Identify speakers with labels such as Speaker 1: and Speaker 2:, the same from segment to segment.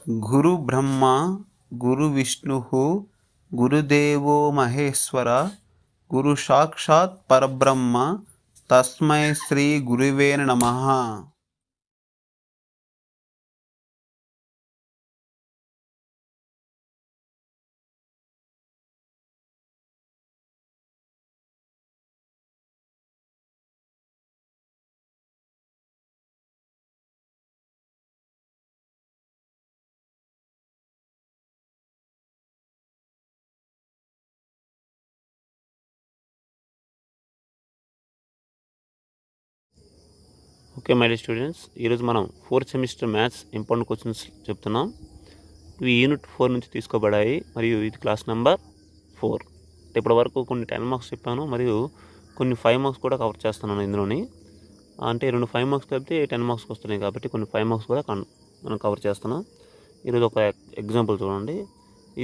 Speaker 1: గురు బ్రహ్మ గురు విష్ణు గురుదేవో మహేశ్వర గురు సాక్షాత్ పరబ్రహ్మ తస్మై శ్రీ గురువే నమః.
Speaker 2: ఓకే మై డియర్ స్టూడెంట్స్, ఈరోజు మనం 4th semester maths important questions చెప్తున్నాం. ఇవి యూనిట్ 4 నుంచి తీసుకోబడాయి మరియు ఇది క్లాస్ నెంబర్ 4. ఇప్పటి వరకు కొన్ని 10 మార్క్స్ చెప్పాను మరియు కొన్ని 5 మార్క్స్ కూడా కవర్ చేస్తున్నాను ఇందులోని. అంటే 2 5 మార్క్స్ కలిపితే 10 మార్క్స్కి వస్తున్నాయి కాబట్టి కొన్ని 5 మార్క్స్ కూడా మనం కవర్ చేస్తున్నాం. ఈరోజు ఒక ఎగ్జాంపుల్ చూడండి.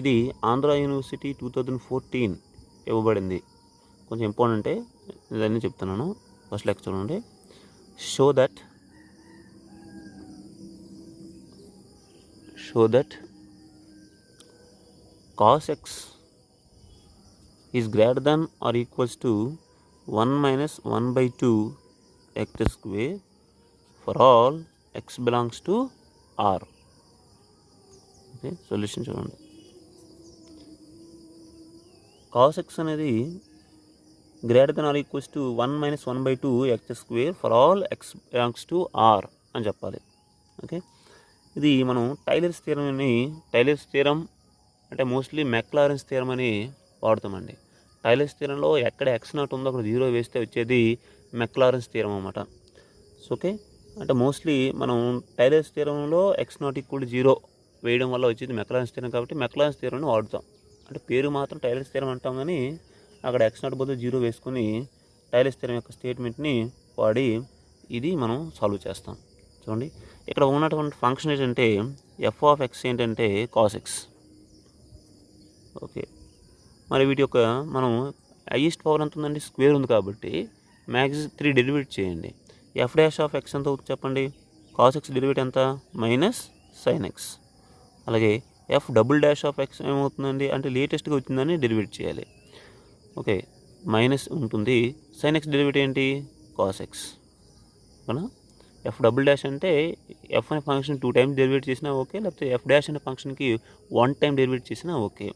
Speaker 2: ఇది ఆంధ్ర యూనివర్సిటీ 2014 ఇవ్వబడింది. కొంచెం ఇంపార్టెంటే, ఇదన్నీ చెప్తున్నాను. ఫస్ట్ లెక్క చూడండి. show that cos x is greater than or equals to 1 minus 1 by 2 x square for all x belongs to R. Okay, solution చూడండి. cos x అనేది greater than or equals to 1 minus 1 by 2 x square for all X belongs to R అని చెప్పాలి. Okay, ఇది మనం Taylor's theorem అంటే mostly Maclaurin's theorem అని వాడుతామండి. Tailors థియరంలో ఎక్కడ ఎక్స్ నాట్ ఉందో అక్కడ 0 వేస్తే వచ్చేది మెక్లారెన్స్ థియరం అన్నమాట. సో ఓకే, అంటే మోస్ట్లీ మనం టైలర్స్ థియరంలో ఎక్స్ నాట్ ఈక్వల్ 0 వేయడం వల్ల వచ్చేది మెక్లారెన్స్ థియరం కాబట్టి మెక్లారెన్స్ థియరంని వాడుతాం. అంటే పేరు మాత్రం టైలర్స్ థియరం అంటాం, కానీ అక్కడ ఎక్స్ నాట్ బదులు 0 వేసుకొని టైలర్స్ థియరం యొక్క స్టేట్మెంట్ని వాడి ఇది మనం సాల్వ్ చేస్తాం. చూడండి, ఇక్కడ ఉన్నటువంటి ఫంక్షన్ ఏంటంటే ఎఫ్ ఆఫ్ ఎక్స్ ఏంటంటే కాస్ ఎక్స్. ఓకే, మరి వీటి యొక్క మనం హైయెస్ట్ పవర్ ఎంత ఉందండి? స్క్వేర్ ఉంది కాబట్టి మ్యాక్సిమం 3 డెరివేట్ చేయండి. ఎఫ్ డాష్ ఆఫ్ ఎక్స్ ఎంత అవుతుంది చెప్పండి? కాస్ ఎక్స్ డెరివేట్ ఎంత? Minus sine x. అలాగే F double dash of x ఏమవుతుందండి అంటే లేటెస్ట్గా వచ్చిందని డెరివేట్ చేయాలి. ఓకే, మైనస్ ఉంటుంది. సైన్ ఎక్స్ డెరివేటివ్ ఏంటి? Cos x. అవునా? ఎఫ్ డబుల్ డాష్ అంటే ఎఫ్ అనే ఫంక్షన్ 2 టైమ్స్ డెరివేట్ చేసినా ఓకే, లేకపోతే ఎఫ్ డాష్ అనే ఫంక్షన్కి 1 టైం డెరివేట్ చేసినా ఓకే.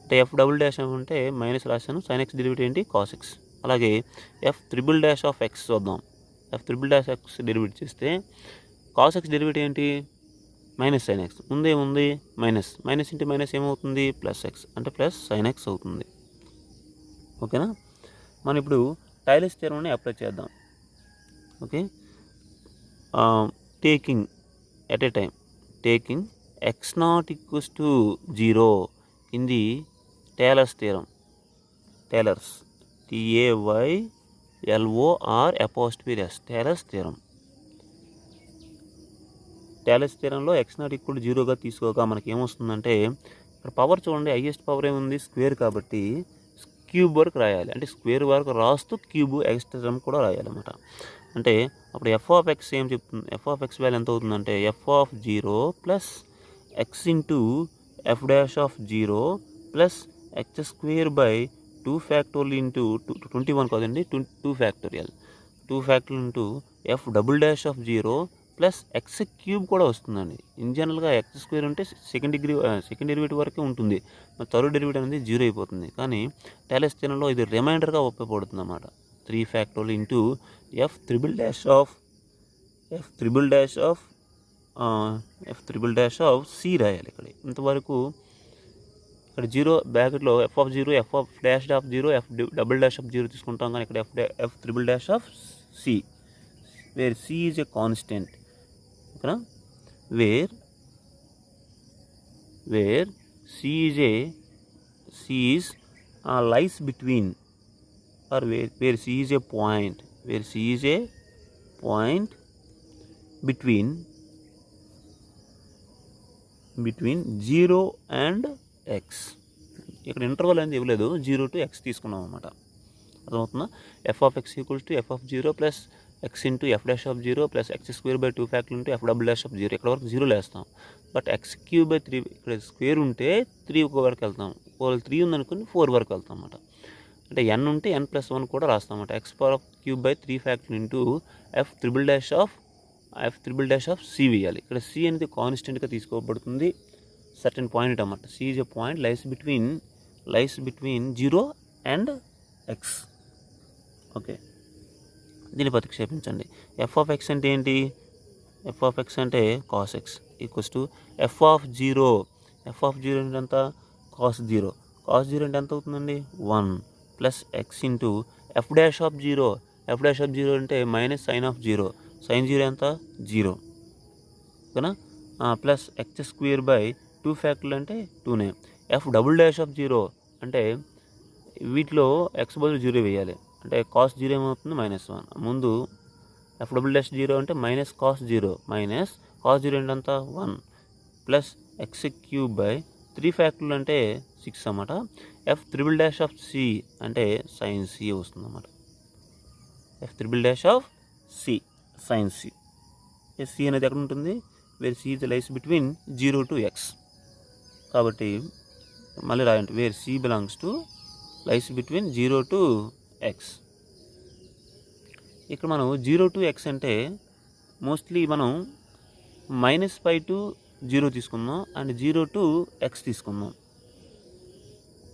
Speaker 2: అంటే ఎఫ్ డబుల్ డాష్ అంటే మైనస్ రాశాను, సైన్ ఎక్స్ డెరివేటివ్ ఏంటి? Cos x. అలాగే F triple dash of x చూద్దాం. F triple dash x derivate చేస్తే కాస్ ఎక్స్ డెరివేటివ్ ఏంటి? Minus sine x. ముందేముంది? మైనస్. మైనస్ ఇంటి మైనస్ ఏమవుతుంది? Plus x. అంటే ప్లస్ సైన్ ఎక్స్ అవుతుంది. ఓకేనా? మనం ఇప్పుడు టైలర్స్ థియరంని అప్లై చేద్దాం. Okay, taking at a time x not equals to 0 in the Taylor's theorem. Tailors TAYLOR Taylor's theorem. Taylor's థియరంలో ఎక్స్ నాట్ ఈక్వల్ 0గా తీసుకోగా మనకి ఏమొస్తుందంటే ఇక్కడ పవర్ చూడండి, హైయెస్ట్ పవర్ ఏముంది? స్క్వేర్ కాబట్టి క్యూబ్ వరకు రాయాలి. అంటే స్క్వేర్ వరకు రాస్తూ క్యూబ్ ఎక్స్ట్రా టర్మ్ కూడా రాయాలన్నమాట. అంటే అప్పుడు ఎఫ్ ఆఫ్ ఎక్స్ ఏం చెప్తుంది? ఎఫ్ ఆఫ్ ఎక్స్ వాల్యూ ఎంత అవుతుందంటే F of 0 plus x into F dash of 0 plus x square by 2 factorial into 21 కాదండి, 2 factorial into F double dash of 0 plus X cube కూడా వస్తుందండి. ఇన్ జనరల్గా X square ఉంటే second derivative వరకే ఉంటుంది, మరి థర్డ్ డెరివేటివ్ అనేది 0 అయిపోతుంది. కానీ టైలర్స్ థియరంలో ఇది రిమైండర్గా ఉపయోగపడుతుంది అన్నమాట. 3 factorial into F triple dash of C రాయాలి. ఇక్కడ ఇంతవరకు ఇక్కడ 0 బ్రాకెట్లో F of 0, F of dash of 0, F double dash of 0 తీసుకుంటాం. కానీ ఇక్కడ F triple dash of C, where C is a constant. ఓకేనా? Where C is lies between, or where C is a point, between 0 and x. ఇక్కడ interval అనేది ఇవ్వలేదు, 0 to x తీసుకున్నాం అన్నమాట. అర్థమవుతుందా? F of x equals to F of 0 plus x into F dash of zero plus x square by 2 factorial into F double dash of zero. ఇక్కడ వరకు జీరోలు వేస్తాం. But X cube by 3 ఇక్కడ square ఉంటే 3 వరకు వెళ్తాం. 3 ఉందనుకుని 4 వరకు వెళ్తాం అన్నమాట. అంటే ఎన్ ఉంటే n+1 కూడా రాస్తాం అన్నమాట. X power of cube by 3 factorial into F triple dash of C వేయాలి. ఇక్కడ సి అనేది కాన్స్టెంట్గా తీసుకోబడుతుంది. సర్టెన్ పాయింట్ అన్నమాట. C is a point lies between 0 and x. Okay, దీన్ని ప్రతిక్షేపించండి. ఎఫ్ ఆఫ్ ఎక్స్ అంటే ఏంటి? ఎఫ్ ఆఫ్ ఎక్స్ అంటే cos x equals to F of zero అంటే ఎంత? కాస్ జీరో అంటే ఎంత అవుతుందండి? 1 plus x into F dash of zero అంటే minus sine of zero. Sine zero ఎంత? 0. ఓకేనా? Plus x square by 2 factorial అంటే 2నే. F double dash of zero అంటే వీటిలో ఎక్స్ బదులు 0 వేయాలి. అంటే కాస్ 0 ఏమవుతుంది? -1. ముందు ఎఫ్ డబుల్ డాష్ 0 అంటే మైనస్ కాస్ 0 అంటే ఎంత? 1 plus X cube by 3 factorial అంటే 6 అన్నమాట. F triple dash of C అంటే సైన్ సి వస్తుంది అన్నమాట. F triple dash of C sine C. C అనేది ఎక్కడ ఉంటుంది? Where C is lies between 0 to x. కాబట్టి మళ్ళీ రాయండి. Where C belongs to lies between 0 to x. ఇక్కడ మనం 0 to x అంటే మోస్ట్లీ మనం -π to 0 తీసుకుందాం అండ్ 0 to x తీసుకుందాం.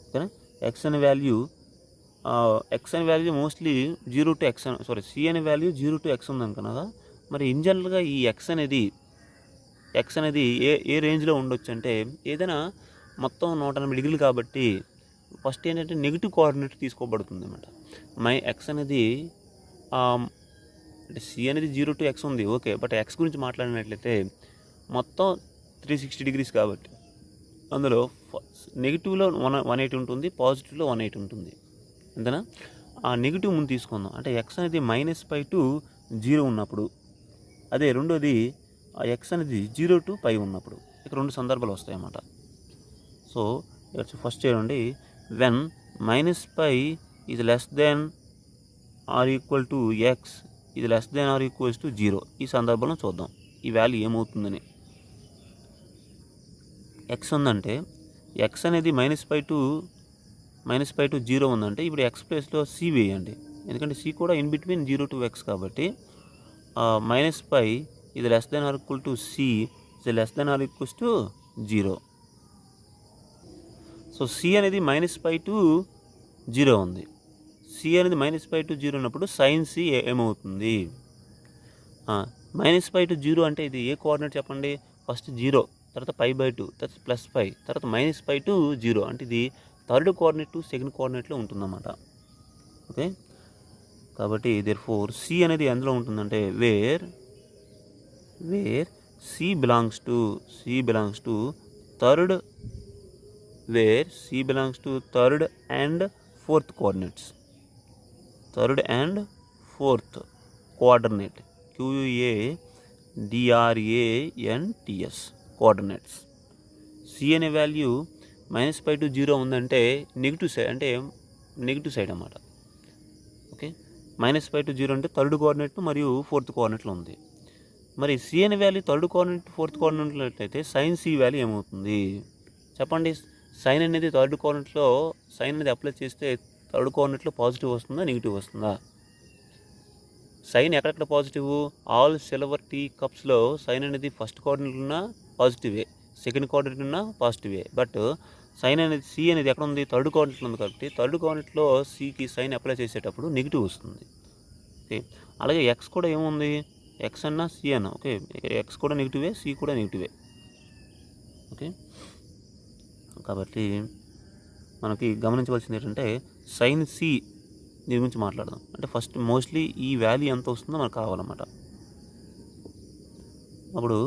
Speaker 2: ఓకేనా? x అనే value mostly 0 to x C అనే వాల్యూ 0 to x ఉందనుకున్నాగా. మరి ఇన్ జనరల్గా ఈ x అనేది ఏ రేంజ్లో ఉండొచ్చు అంటే ఏదైనా మొత్తం 180 డిగ్రీలు కాబట్టి ఫస్ట్ ఏంటంటే నెగిటివ్ కోఆర్డినేట్ తీసుకోబడుతుంది అన్నమాట. ఎక్స్ అనేది అంటే సి అనేది 0 to x ఉంది. ఓకే, బట్ ఎక్స్ గురించి మాట్లాడినట్లయితే మొత్తం 360 డిగ్రీస్ కాబట్టి అందులో నెగిటివ్లో 180 ఉంటుంది, పాజిటివ్లో 180 ఉంటుంది. అంతేనా? ఆ నెగిటివ్ ముందు తీసుకుందాం. అంటే ఎక్స్ అనేది -π to 0 ఉన్నప్పుడు, అదే రెండోది ఆ ఎక్స్ అనేది 0 to π ఉన్నప్పుడు. ఇక్కడ 2 సందర్భాలు వస్తాయి అన్నమాట. సో ఇక్కడ ఫస్ట్ చేయండి. When -π is less than or equal to x ఇది less than or equals to 0. ఈ సందర్భంలో చూద్దాం ఈ వాల్యూ ఏమవుతుందని. ఎక్స్ ఉందంటే ఎక్స్ అనేది -π to 0 ఉందంటే ఇప్పుడు ఎక్స్ ప్లేస్లో సి వేయండి. ఎందుకంటే సి కూడా ఇన్ బిట్వీన్ 0 to x కాబట్టి -π ఇది less than or equal to C ఇది less than or equals to 0. So C అనేది -π to 0 ఉంది. సి అనేది -π to 0 ఉన్నప్పుడు సైన్ సి ఏమవుతుంది? -π to 0 అంటే ఇది ఏ కోఆర్డినేట్ చెప్పండి? ఫస్ట్ 0, తర్వాత π/2, తర్వాత +π, తర్వాత -π to 0 అంటే ఇది థర్డ్ కోఆర్డినేట్ సెకండ్ కోఆర్డినేట్లో ఉంటుందన్నమాట. ఓకే, కాబట్టి దేర్ఫోర్ సి అనేది ఎందులో ఉంటుందంటే where C belongs to third and fourth coordinates. QUADRANTS coordinates. C అనే వాల్యూ -π to 0 ఉందంటే నెగిటివ్ సైడ్ అన్నమాట. ఓకే, -π to 0 అంటే థర్డ్ కోఆర్డినేట్ మరియు ఫోర్త్ కోఆర్డినేట్లో ఉంది. మరి సి అనే వాల్యూ థర్డ్ కోఆర్డినేట్ ఫోర్త్ కోఆర్డినేట్లో అయితే సైన్ సి వాల్యూ ఏమవుతుంది చెప్పండి? సైన్ అనేది థర్డ్ కోఆర్డినేట్లో సైన్ అనేది అప్లై చేస్తే థర్డ్ కోఆర్డినేట్లో పాజిటివ్ వస్తుందా నెగిటివ్ వస్తుందా? సైన్ ఎక్కడెక్కడ positive? All silver tea కప్స్లో sign అనేది ఫస్ట్ కోఆర్డినేట్ ఉన్న పాజిటివే, సెకండ్ కోఆర్డినేట్ ఉన్న పాజిటివే. బట్ సైన్ అనేది సి అనేది ఎక్కడ ఉంది? థర్డ్ కోఆర్డినేట్లో ఉంది కాబట్టి థర్డ్ కోఆర్డినేట్లో సికి సైన్ అప్లై చేసేటప్పుడు నెగిటివ్ వస్తుంది. ఓకే, అలాగే ఎక్స్ కూడా ఏముంది? ఎక్స్ అన్నా సి అన్నా ఓకే, ఎక్స్ కూడా నెగిటివే, సి కూడా నెగిటివే. ఓకే, కాబట్టి మనకి గమనించవలసింది ఏంటంటే సైన్ సి దీని గురించి మాట్లాడదాం. అంటే ఫస్ట్ మోస్ట్లీ ఈ వాల్యూ ఎంత వస్తుందో మనకు కావాలన్నమాట. అప్పుడు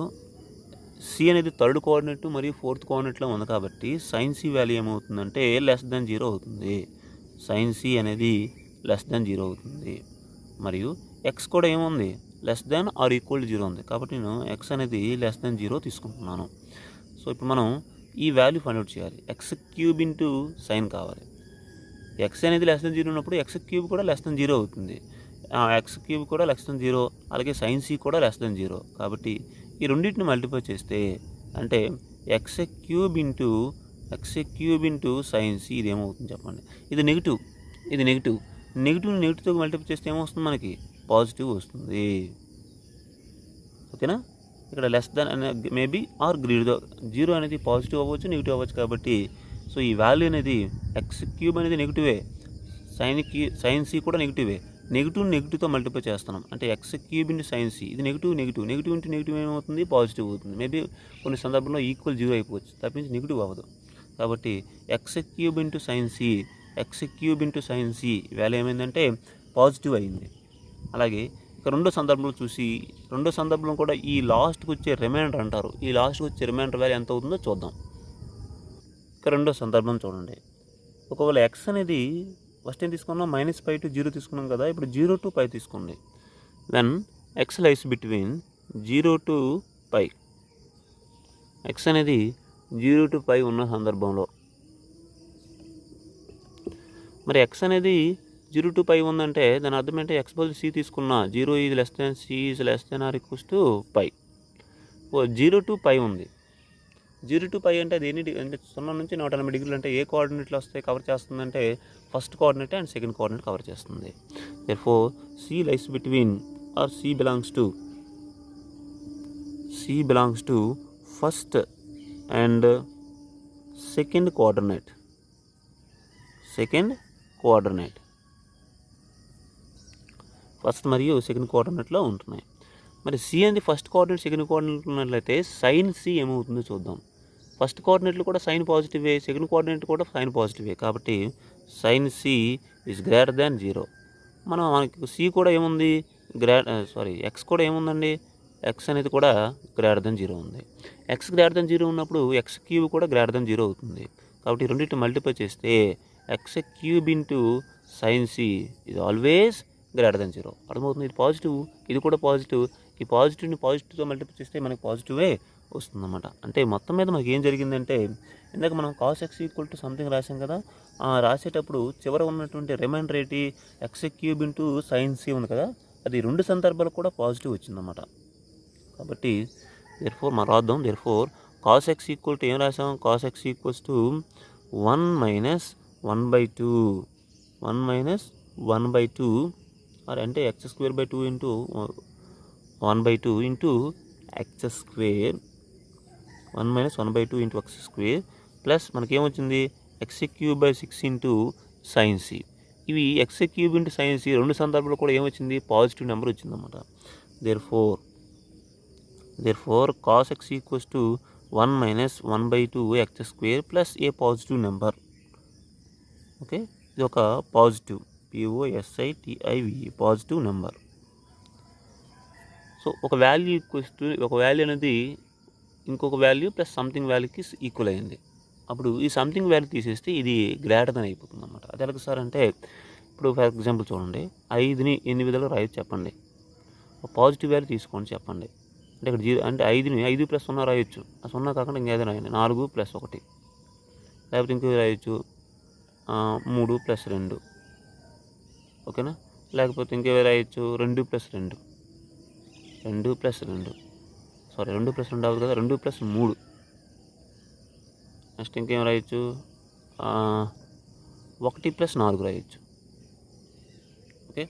Speaker 2: సి అనేది థర్డ్ కోఆర్డినేట్ మరియు ఫోర్త్ కోఆర్డినేట్లో ఉంది కాబట్టి సైన్ సి వాల్యూ ఏమవుతుందంటే <0 అవుతుంది. సైన్ సి అనేది <0 అవుతుంది. మరియు ఎక్స్ కూడా ఏముంది? <0 ఉంది. కాబట్టి నేను ఎక్స్ అనేది <0 తీసుకుంటున్నాను. సో ఇప్పుడు మనం ఈ వాల్యూ ఫైండ్ అవుట్ చేయాలి. x³ ఇంటూ సైన్ కావాలి. ఎక్స్ అనేది <0 ఉన్నప్పుడు x³ కూడా <0 అవుతుంది. ఎక్స్ క్యూబ్ కూడా లెస్ దెన్ 0, అలాగే సైన్ సి కూడా లెస్ దెన్ 0. కాబట్టి ఈ రెండింటిని మల్టిప్లై చేస్తే అంటే X cube into sine C ఇది ఏమవుతుంది చెప్పండి. ఇది నెగిటివ్ నెగిటివ్తో మల్టిప్లై చేస్తే ఏమొస్తుంది మనకి పాజిటివ్ వస్తుంది. ఓకేనా. ఇక్కడ లెస్ దాన్ అనే మేబీ ఆర్ గ్రేటర్ 0 అనేది పాజిటివ్ అవ్వచ్చు, నెగిటివ్ అవ్వచ్చు. కాబట్టి సో ఈ వాల్యూ అనేది ఎక్స్ క్యూబ్ అనేది నెగిటివే, సైన్ సి కూడా నెగిటివే. నెగిటివ్తో మల్టిప్లై చేస్తున్నాం అంటే X cube into sine C ఇది నెగిటివ్ ఇంటూ నెగిటివ్ ఏమవుతుంది పాజిటివ్ అవుతుంది. మేబీ కొన్ని సందర్భంలో ఈక్వల్ 0 అయిపోవచ్చు, తప్పించి నెగిటివ్ అవ్వదు. కాబట్టి X cube into sine C value ఏమైందంటే పాజిటివ్ అయింది. అలాగే ఇక రెండో సందర్భంలో కూడా ఈ లాస్ట్కి వచ్చే రిమైండర్ అంటారు. ఈ లాస్ట్కి వచ్చే రిమైండర్ వాల్యూ ఎంత అవుతుందో చూద్దాం. ఇక రెండో సందర్భం చూడండి. ఒకవేళ ఎక్స్ అనేది ఫస్ట్ ఏం తీసుకున్నాం -π to 0 తీసుకున్నాం కదా. ఇప్పుడు 0 to π తీసుకోండి. Then x lies between 0 to π. X అనేది 0 to π ఉన్న సందర్భంలో మరి ఎక్స్ అనేది 0 to π ఉందంటే దాని అర్థం ఏంటంటే ఎక్స్ బదులు సి తీసుకున్నా 0 is less than C is less than or equals to π. 0 to π ఉంది. 0 to π అంటే అది అంటే 0 నుంచి 180 డిగ్రీలు అంటే ఏ కోఆర్డినేట్లు వస్తాయి కవర్ చేస్తుందంటే first coordinate and second coordinate cover చేస్తుంది. Therefore C lies between or C belongs to first and second coordinate first మరియు సెకండ్ కోఆర్డినేట్లో ఉంటున్నాయి. మరి సి అనేది ఫస్ట్ కోఆర్డినేట్ సెకండ్ కోఆర్డినేట్ ఉన్నట్లయితే సైన్ సి ఏమవుతుందో చూద్దాం. ఫస్ట్ కోఆర్డినేట్లు కూడా సైన్ పాజిటివే, సెకండ్ కోఆర్డినేట్ కూడా సైన్ పాజిటివే. కాబట్టి sine C is greater than 0. మనకి సి కూడా ఏముంది ఎక్స్ కూడా ఏముందండి, ఎక్స్ అనేది కూడా గ్రేటర్ దాన్ 0 ఉంది. ఎక్స్ గ్రేటర్ దాన్ 0 ఉన్నప్పుడు ఎక్స్ క్యూబ్ కూడా గ్రేటర్ దాన్ 0 అవుతుంది. కాబట్టి రెండింటిని మల్టిప్లై చేస్తే X cube into sine C is always greater than 0. అర్థమవుతుంది. ఇది పాజిటివ్, ఇది కూడా పాజిటివ్. ఈ పాజిటివ్తో మల్టిప్లై చేస్తే మనకి పాజిటివే వస్తుందన్నమాట. అంటే మొత్తం మీద మనకి ఏం జరిగిందంటే ఇందాక మనం cos X equal to something రాసాం కదా. రాసేటప్పుడు చివర ఉన్నటువంటి రిమైండర్ ఏంటి X cube into sine C ఉంది కదా, అది రెండు సందర్భాలు కూడా పాజిటివ్ వచ్చిందన్నమాట. కాబట్టి దేర్ఫోర్ మనం రాద్దాం. Therefore cos X equal to ఏం రాసాం, కాస్ ఎక్స్ ఈక్వల్స్ టు 1 - 1/2 అంటే x²/2 into 1/2 into x², 1 - 1/2 into x² plus మనకేమొచ్చింది x³/6 ఇంటూ సైన్ సి. ఇవి x³ ఇంటూ సైన్ సి రెండు సందర్భాల్లో కూడా ఏమొచ్చింది పాజిటివ్ నెంబర్ వచ్చిందన్నమాట. Therefore cos x equals to 1 - 1/2 x² plus a positive number. Okay, ఇది ఒక positive POSITIV positive number. So ఒక వాల్యూ అనేది ఇంకొక వాల్యూ ప్లస్ సంథింగ్ వాల్యూకి ఈక్వల్ అయింది. అప్పుడు ఈ సంథింగ్ వాల్యూ తీసేస్తే ఇది గ్రేటర్ దాన్ అయిపోతుంది అన్నమాట. అది ఎలాగ సార్ అంటే ఇప్పుడు ఫర్ ఎగ్జాంపుల్ చూడండి, 5ని ఎన్ని విధాలుగా రాయొచ్చు చెప్పండి. ఒక పాజిటివ్ వాల్యూ తీసుకోండి చెప్పండి. అంటే ఇక్కడ 0 అంటే 5ని 5 + 0 రాయొచ్చు. ఆ 0 కాకుండా ఇంకేదైనా రాయండి, 4 + 1 లేకపోతే ఇంకో రాయొచ్చు 3 + 2. ఓకేనా, లేకపోతే ఇంకేవి రాయొచ్చు 2 + 2 సారీ 2 + 2 అవ్వదు కదా, 2 + 3. నెక్స్ట్ ఇంకేం రాయొచ్చు 1 + 4 రాయొచ్చు. ఓకే,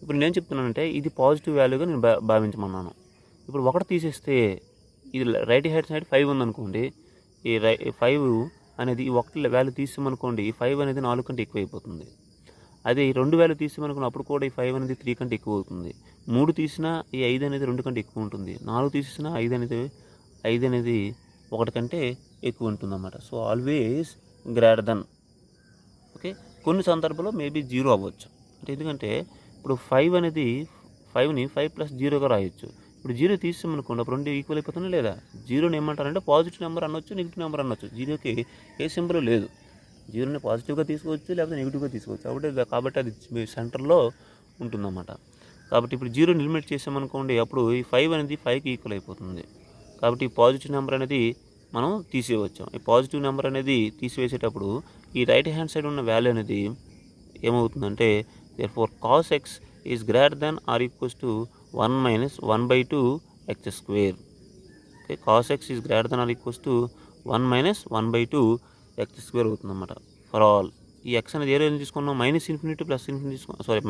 Speaker 2: ఇప్పుడు నేను చెప్తున్నానంటే ఇది పాజిటివ్ వాల్యూగా నేను భావించమన్నాను. ఇప్పుడు 1 తీసేస్తే ఇది రైట్ హ్యాండ్ సైడ్ 5 ఉందనుకోండి, ఈ 5 అనేది ఈ 1 వాల్యూ తీసామనుకోండి, ఈ 5 అనేది 4 కంటే ఎక్కువ అయిపోతుంది. అదే ఈ 2 వాల్యూ తీసామనుకోండి, అప్పుడు కూడా ఈ 5 అనేది 3 కంటే ఎక్కువ అవుతుంది. 3 తీసినా ఈ 5 అనేది 2 కంటే ఎక్కువ ఉంటుంది. 4 తీసినా 5 అనేది 1 కంటే ఎక్కువ ఉంటుంది అన్నమాట. So always greater than. Okay, కొన్ని సందర్భాల్లో మేబీ 0 అవ్వచ్చు. అంటే ఎందుకంటే ఇప్పుడు 5ని 5 + 0గా రాయొచ్చు. ఇప్పుడు 0 తీసామనుకోండి, అప్పుడు 2 ఈక్వల్ అయిపోతున్నాయి లేదా. 0ని ఏమంటారంటే పాజిటివ్ నెంబర్ అనొచ్చు, నెగిటివ్ నెంబర్ అనొచ్చు. 0కి ఏ సింబల్ లేదు. 0ని పాజిటివ్గా తీసుకోవచ్చు, లేకపోతే నెగిటివ్గా తీసుకోవచ్చు. కాబట్టి అది సెంటర్లో ఉంటుందన్నమాట. కాబట్టి ఇప్పుడు 0ని ఎలిమినేట్ చేసామనుకోండి, అప్పుడు ఈ 5 అనేది 5కి ఈక్వల్ అయిపోతుంది. కాబట్టి ఈ పాజిటివ్ నెంబర్ అనేది మనం తీసేయవచ్చు. ఈ పాజిటివ్ నెంబర్ అనేది తీసివేసేటప్పుడు ఈ రైట్ హ్యాండ్ సైడ్ ఉన్న వాల్యూ అనేది ఏమవుతుందంటే therefore cos x is greater than or equals to 1 minus 1/2 x square. Okay, cos x is greater than or equals to 1 minus 1/2 x square అవుతుంది అన్నమాట. ఫర్ ఆల్ ఈ x అనేది ఏ range తీసుకున్నాం, minus infinity plus infinity తీసుకున్నాం, sorry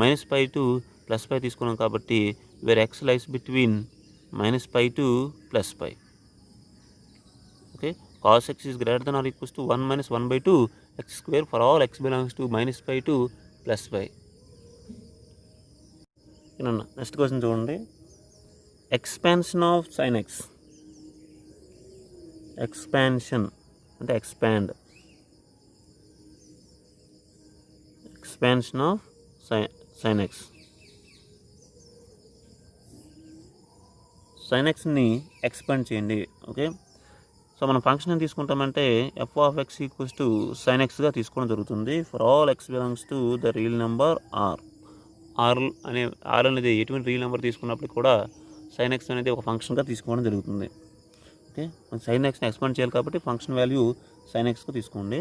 Speaker 2: minus pi to plus pi తీసుకున్నాం కాబట్టి where x lies between minus pi to plus pi. Okay, cos x is greater than or equals to 1 minus 1/2 x square for all X belongs to minus pi to plus pi. Next question చూడండి. Expansion of sine x. Expansion అంటే expand. Expansion of sine x. Sine ఎక్స్ని expand చేయండి. Okay, so మనం function ఏం తీసుకుంటామంటే f of x equals to sine ఎక్స్గా తీసుకోవడం జరుగుతుంది for all X belongs to the real number R. R అనేది ఎటువంటి రియల్ నెంబర్ తీసుకున్నప్పుడు కూడా సైన్ ఎక్స్ అనేది ఒక ఫంక్షన్గా తీసుకోవడం జరుగుతుంది. ఓకే, సైన్ ఎక్స్ని ఎక్స్పాండ్ చేయాలి కాబట్టి ఫంక్షన్ వాల్యూ సైన్ ఎక్స్గా తీసుకోండి.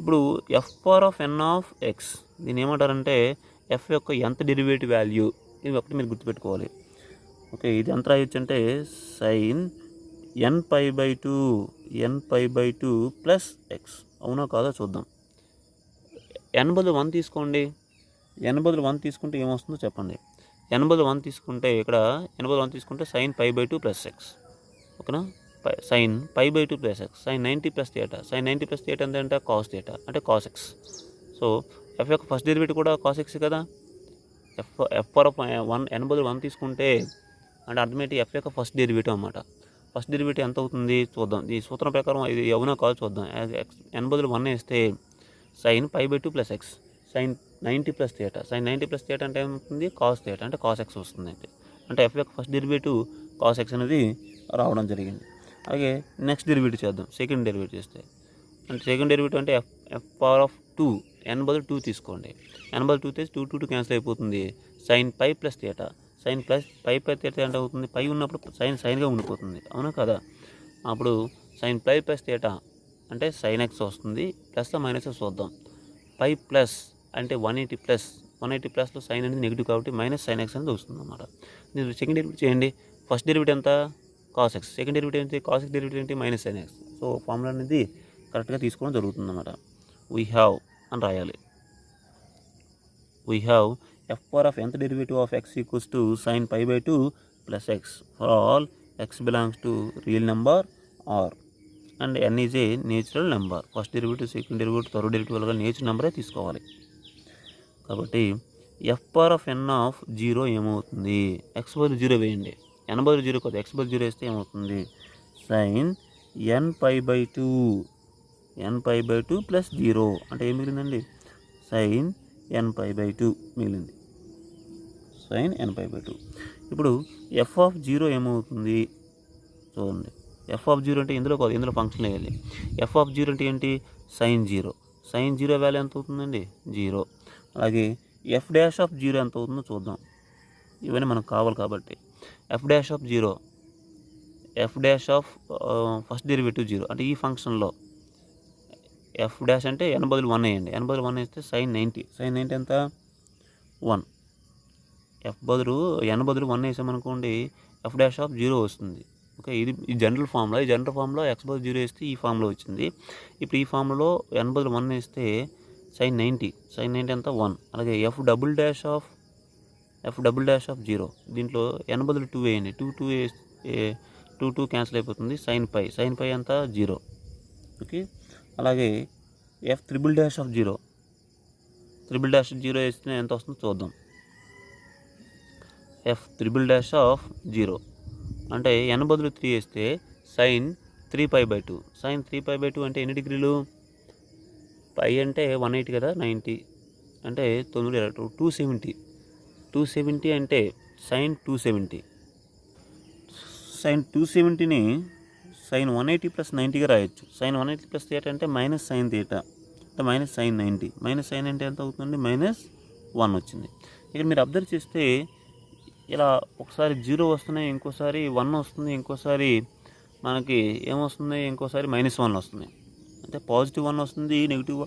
Speaker 2: ఇప్పుడు F power of N of X, దీన్ని ఏమంటారంటే ఎఫ్ యొక్క ఎంత డెరివేటివ్ వాల్యూ, ఇది ఒకటి మీరు గుర్తుపెట్టుకోవాలి. ఓకే, ఇది ఎంత రాయొచ్చు అంటే సైన్ n π/2 ప్లస్ ఎక్స్. అవునా కాదా చూద్దాం. n బదులు 1 తీసుకోండి. n బదులు 1 తీసుకుంటే ఏమొస్తుందో చెప్పండి. n బదులు 1 తీసుకుంటే ఇక్కడ n బదులు 1 తీసుకుంటే సైన్ π/2 ప్లస్ ఎక్స్. ఓకేనా, sine π/2 plus x, sine 90 plus theta. Sine 90 plus theta అంటే కాస్ థీటా అంటే కాస్ ఎక్స్. సో ఎఫ్ యొక్క ఫస్ట్ డెరివేటివ్ కూడా కాస్ ఎక్స్ కదా. ఎఫ్ పవర్ ఆఫ్ 1 n బదులు 1 తీసుకుంటే అంటే అర్థం ఏంటి, ఎఫ్ యొక్క ఫస్ట్ డెరివేటివ్ అన్నమాట. ఫస్ట్ డెరివేటివ్ ఎంత అవుతుంది చూద్దాం. ఈ సూత్రం ప్రకారం ఇది అవునా కాదు చూద్దాం. n బదులు 1 వేస్తే sine π/2 plus x, sine 90 plus theta. Sine 90 plus theta అంటే ఏమవుతుంది, కాస్ థీటా అంటే కాస్ ఎక్స్ వస్తుంది. అంటే ఎఫ్ యొక్క ఫస్ట్ డెరివేటివ్ కాస్ ఎక్స్ అనేది రావడం జరిగింది. అలాగే నెక్స్ట్ డెరివేటివ్ చేద్దాం. సెకండ్ డెరివేటివ్ చేస్తే అంటే సెకండ్ డెరివేటివ్ అంటే ఎఫ్ పవర్ ఆఫ్ 2, n బదులు 2 తీసుకోండి. n బదులు 2 తీసి 2 క్యాన్సిల్ అయిపోతుంది. Sine π plus theta, sine plus pi theta అంటే అవుతుంది, పై ఉన్నప్పుడు సైన్గా ఉండిపోతుంది. అవునా కదా. అప్పుడు సైన్ π ప్లస్ థీటా అంటే సైన్ ఎక్స్ వస్తుంది. ప్లస్ మైనస్ చూద్దాం. పై ప్లస్ అంటే 180 ప్లస్, 180 ప్లస్లో సైన్ అనేది నెగిటివ్ కాబట్టి మైనస్ సైన్ ఎక్స్ అనేది వస్తుంది అన్నమాట. మీరు సెకండ్ డెరివేటివ్ చేయండి. ఫస్ట్ డెరివేటివ్ ఎంత, కాస్ ఎక్స్. సెకండ్ డెరివేటివ్ ఏంటి, కాస్ ఎక్స్ డెరివేటివ్ ఏంటి, minus sine x. So formula అనేది కరెక్ట్గా తీసుకోవడం జరుగుతుంది అన్నమాట. వీ హ్యావ్ అని రాయాలి. We have f power of nth derivative of x equals to sine π/2 plus x for all X belongs to real number R and n is a natural number. First derivative, second derivative, third derivative వల్ల natural నెంబరే తీసుకోవాలి. కాబట్టి F power of n of 0 ఏమవుతుంది, X బదులు 0 వేయండి. n బదులు 0 కాదు, X బదులు 0 వేస్తే ఏమవుతుంది, సైన్ nπ/2 ప్లస్ 0 అంటే ఏం మిగిలిందండి, సైన్ nπ/2 మిగిలింది. Sign nπ/2. ఇప్పుడు ఎఫ్ ఆఫ్ 0 ఏమవుతుంది చూడండి. ఎఫ్ ఆఫ్ 0 అంటే ఇందులో కాదు, ఇందులో ఫంక్షన్ వేయాలి. ఎఫ్ ఆఫ్ 0 అంటే ఏంటి, సైన్ 0. సైన్ 0 వాల్యూ ఎంత అవుతుందండి, 0. అలాగే ఎఫ్ డాష్ ఆఫ్ 0 ఎంత అవుతుందో చూద్దాం. ఇవన్నీ మనకు కావాలి కాబట్టి F dash of 0, F dash of first derivative 0 అంటే ఈ ఫంక్షన్లో ఎఫ్ డాష్ అంటే n బదులు 1 వేయండి. n బదులు 1 వేస్తే సైన్ 90. సైన్ 90 ఎంత, 1. ఎఫ్ బదులు n బదులు 1 వేసామనుకోండి, ఎఫ్ డాష్ ఆఫ్ 0 వస్తుంది. ఓకే, ఇది జనరల్ ఫామ్లో. ఈ జనరల్ ఫామ్లో ఎక్స్ బదులు 0 వేస్తే ఈ ఫామ్లో వచ్చింది. ఇప్పుడు ఈ ఫామ్లో n బదులు 1 వేస్తే సైన్ 90. సైన్ 90 ఎంత, 1. అలాగే ఎఫ్ డబుల్ డాష్ ఆఫ్ 0, దీంట్లో n బదులు 2 వేయండి. 2 క్యాన్సిల్ అయిపోతుంది. సైన్ పై ఎంత, 0. ఓకే, అలాగే ఎఫ్ త్రిబుల్ డాష్ ఆఫ్ 0 వేస్తే ఎంత వస్తుందో చూద్దాం. ఎఫ్ త్రిబుల్ డాష్ ఆఫ్ 0 అంటే n బదులు 3 వేస్తే సైన్ 3π/2. సైన్ 3π/2 అంటే ఎన్ని డిగ్రీలు, పై అంటే 180 కదా, 90 అంటే 270. 270 అంటే సైన్ 270. సైన్ 270ని సైన్ 180 ప్లస్ 90గా రాయొచ్చు. సైన్ 180 ప్లస్ థీటా అంటే మైనస్ సైన్ థీటా అంటే మైనస్ సైన్ 90. మైనస్ సైన్ అంటే ఎంత అవుతుంది, -1 వచ్చింది. ఇక్కడ మీరు అబ్జర్వ్ చేస్తే ఇలా ఒకసారి 0 వస్తున్నాయి, ఇంకోసారి 1 వస్తుంది, ఇంకోసారి మనకి ఏమొస్తుంది, ఇంకోసారి -1 వస్తుంది. అంటే పాజిటివ్ 1 వస్తుంది, నెగిటివ్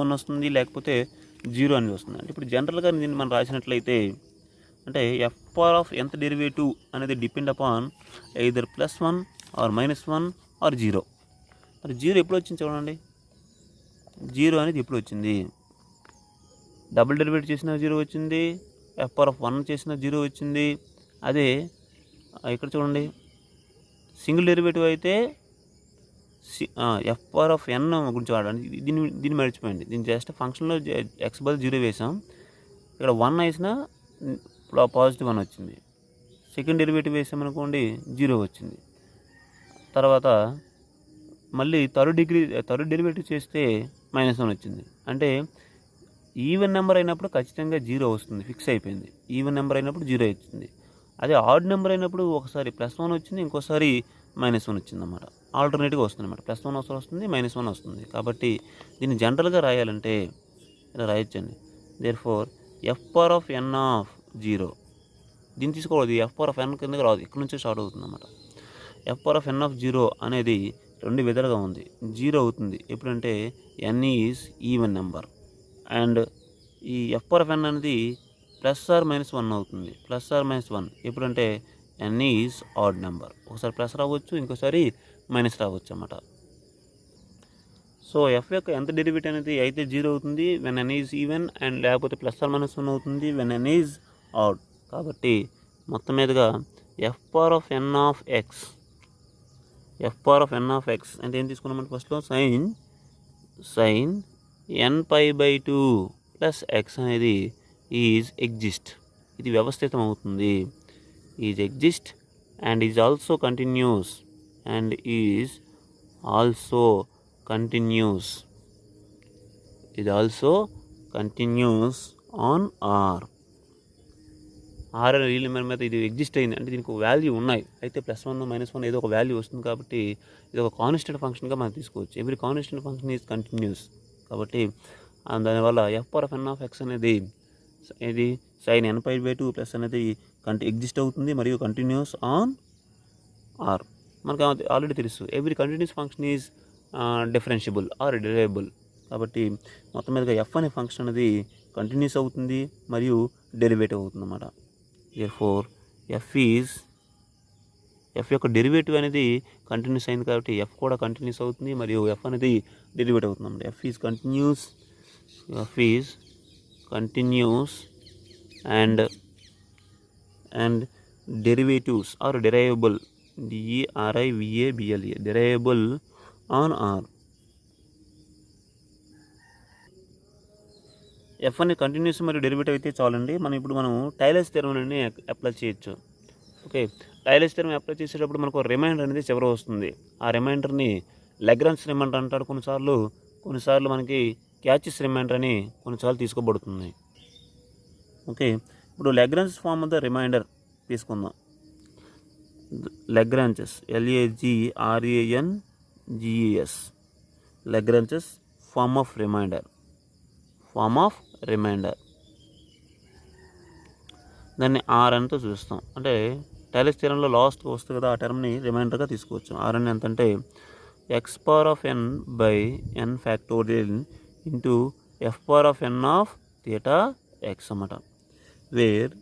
Speaker 2: 1 వస్తుంది, లేకపోతే జీరో అనేది వస్తుంది. అంటే ఇప్పుడు జనరల్గా దీన్ని మనం రాసినట్లయితే అంటే f power of nth derivative అనేది depend upon either +1 or -1 or zero. మరి జీరో ఎప్పుడు వచ్చింది చూడండి, జీరో అనేది ఎప్పుడు వచ్చింది, డబుల్ డెరివేటివ్ చేసిన జీరో వచ్చింది, ఎఫ్ పవర్ ఆఫ్ 1 చేసిన జీరో వచ్చింది. అదే ఇక్కడ చూడండి సింగిల్ డెరివేటివ్ అయితే ఎఫ్ పవర్ ఆఫ్ n గురించి వాడండి. దీన్ని మర్చిపోయింది, దీన్ని జస్ట్ ఫంక్షన్లో ఎక్స్ బదులు జీరో వేసాం, ఇక్కడ 1 వేసినా పాజిటివ్ 1 వచ్చింది. సెకండ్ డెరివేటివ్ వేసామనుకోండి జీరో వచ్చింది. తర్వాత మళ్ళీ థర్డ్ డెరివేటివ్ చేస్తే -1 వచ్చింది. అంటే ఈవెన్ నెంబర్ అయినప్పుడు ఖచ్చితంగా జీరో వస్తుంది, ఫిక్స్ అయిపోయింది. ఈవెన్ నెంబర్ అయినప్పుడు జీరో వచ్చింది. అదే ఆడ్ నెంబర్ అయినప్పుడు ఒకసారి +1 వచ్చింది, ఇంకోసారి -1 వచ్చింది అన్నమాట. ఆల్టర్నేట్గా వస్తుంది అన్నమాట. +1 ఒకసారి వస్తుంది, -1 వస్తుంది. కాబట్టి దీన్ని జనరల్గా రాయాలంటే ఇలా రాయొచ్చండి. Therefore f power of n of 0, దీన్ని తీసుకోవాలి, ఎఫ్ పవర్ ఆఫ్ n కిందకి రాదు, ఇక్కడ నుంచే స్టార్ట్ అవుతుంది అన్నమాట. F power of n of 0 అనేది రెండు విధాలుగా ఉంది. జీరో అవుతుంది ఎప్పుడంటే n is even number, and ఈ ఎఫ్ పవర్ ఆఫ్ n అనేది +or-1 అవుతుంది. +or-1 ఎప్పుడంటే n ఈజ్ ఆడ్ నెంబర్, ఒకసారి ప్లస్ రావచ్చు, ఇంకోసారి మైనస్ రావచ్చు అన్నమాట. సో ఎఫ్ యొక్క nth డెరివేటివ్ అనేది అయితే జీరో అవుతుంది when n is even, and లేకపోతే +or-1 అవుతుంది వెన్ n ఈజ్ ఆడ్. కాబట్టి మొత్తం మీదుగా f power of n of x, f power of n of x అంటే ఏం తీసుకున్నామంటే ఫస్ట్లో సైన్ nπ/2 ప్లస్ ఎక్స్ అనేది ఈజ్ ఎగ్జిస్ట్, ఇది వ్యవస్థితం అవుతుంది. Is exist and is also continuous, and is also continuous, ఇది also continuous on R. R అనే రియల్ నెంబర్ మీద ఇది ఎగ్జిస్ట్ అయింది అంటే దీనికి ఒక వాల్యూ ఉన్నాయి, అయితే +1 -1 ఏదో ఒక వాల్యూ వస్తుంది. కాబట్టి ఇది ఒక కాన్స్టెంట్ ఫంక్షన్గా మనం తీసుకోవచ్చు. Every constant function is continuous. కాబట్టి దానివల్ల F power of n of X అనేది ఇది sin nπ/2 ప్లస్ అనేది ఎగ్జిస్ట్ అవుతుంది మరియు కంటిన్యూస్ ఆన్ ఆర్. మనకు ఆల్రెడీ తెలుసు every continuous function is differentiable or derivable. కాబట్టి మొత్తం మీదుగా ఎఫ్ అనే ఫంక్షన్ అనేది కంటిన్యూస్ అవుతుంది మరియు డెరివేటివ్ అవుతుంది అన్నమాట. దేర్ఫోర్ ఎఫ్ యొక్క డెరివేటివ్ అనేది కంటిన్యూస్ అయింది కాబట్టి ఎఫ్ కూడా కంటిన్యూస్ అవుతుంది మరియు ఎఫ్ అనేది డెరివేటివ్ అవుతుంది అన్నమాట. F is continuous and derivatives are derivable, derivable, derivable on R. F అనేది కంటిన్యూస్ మరియు డెరివేటివ్ అయితే చాలండి. మనం టైలర్స్ థియరమ్ అప్లై చేయొచ్చు. ఓకే, టైలర్స్ థియరమ్ అప్లై చేసేటప్పుడు మనకు రిమైండర్ అనేది చివర వస్తుంది. ఆ రిమైండర్ని లెగ్రాంజ్ రిమైండర్ అంటారు కొన్నిసార్లు మనకి క్యాచెస్ రిమైండర్ అని కొన్నిసార్లు తీసుకోబడుతుంది. ఓకే, ఇప్పుడు Lagrange form of the remainder తీసుకుందాం. Lagrange's LAGRANGES, Lagrange's form of remainder, దాన్ని ఆర్ అనితో చూస్తాం. అంటే టైలర్స్ థియరమ్లో లాస్ట్గా వస్తుంది కదా, ఆ టర్మ్ని రిమైండర్గా తీసుకోవచ్చు. ఆర్ అని ఎంత అంటే x power of n/n factorial into F power of n of theta X అన్నమాట. వేర్